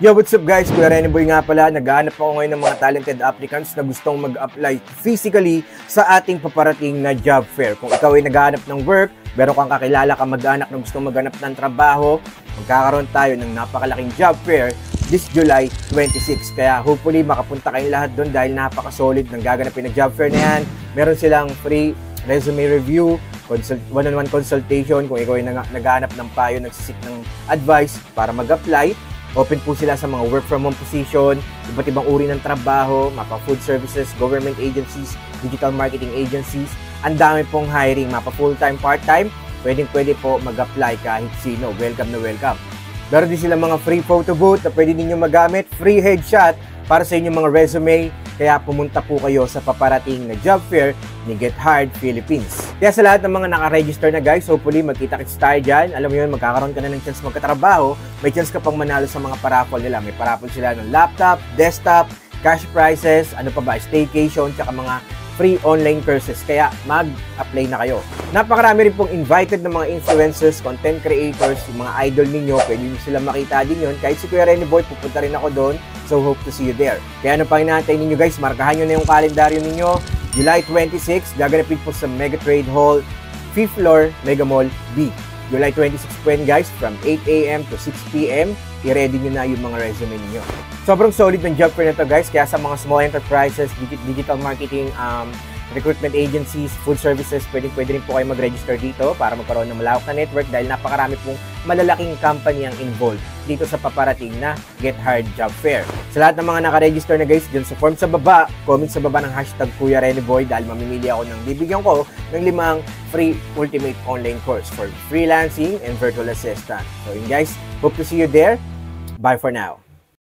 Yo, what's up guys? Kuya Rene Boy nga pala. Naghahanap ako ngayon ng mga talented applicants na gustong mag-apply physically sa ating paparating na job fair. Kung ikaw ay naghahanap ng work, meron kang kakilala ka mag-anak na gustong maghanap ng trabaho, magkakaroon tayo ng napakalaking job fair this July 26. Kaya hopefully makapunta kayong lahat doon dahil napaka-solid ng gaganapin na job fair na yan. Meron silang free resume review, one-on-one consultation kung ikaw ay naghahanap ng payo, nagsisik ng advice para mag-apply. Open po sila sa mga work from home position, iba't ibang uri ng trabaho, mapa food services, government agencies, digital marketing agencies. Ang dami pong hiring, mapa full-time, part-time. Pwede po mag-apply kahit sino. Welcome na welcome. Meron din sila mga free photo booth na pwede ninyo magamit, free headshot para sa inyong mga resume. Kaya pumunta po kayo sa paparating na job fair ni Get Hard Philippines. Kaya sa lahat ng mga naka-register na guys, hopefully magkita-kits tayo dyan. Alam mo yun, magkakaroon ka na ng chance magkatrabaho. May chance ka pang manalo sa mga paraffle nila. May paraffle sila ng laptop, desktop, cash prizes, ano pa ba, staycation, tsaka mga free online courses. Kaya mag-apply na kayo. Napakarami rin pong invited na mga influencers, content creators, yung mga idol ninyo. Pwede nyo sila makita din yun. Kahit si Kuya Rene Boy, pupunta rin ako doon. So hope to see you there. Kaya ano pang inaantay ninyo guys, markahan nyo na yung kalendaryo ninyo. July 26, gaganapin po sa Mega Trade Hall, 5th floor, Mega Mall B. July 26 po yan guys, from 8 a.m. to 6 p.m. I-ready nyo na yung mga resume ninyo. Sobrang solid ng job fair na to guys, kaya sa mga small enterprises, digital marketing, recruitment agencies, food services, pwede rin po kayo mag-register dito para magkaroon ng malawak na network dahil napakarami pong malalaking company ang involved dito sa paparating na Get Hard Job Fair. Sa lahat ng mga naka-register na guys, dyan sa form sa baba, comment sa baba ng hashtag Kuya Rene Boy dahil mamimili ako ng bibigyan ko ng 5 free ultimate online course for freelancing and virtual assistant. So yun guys, hope to see you there. Bye for now.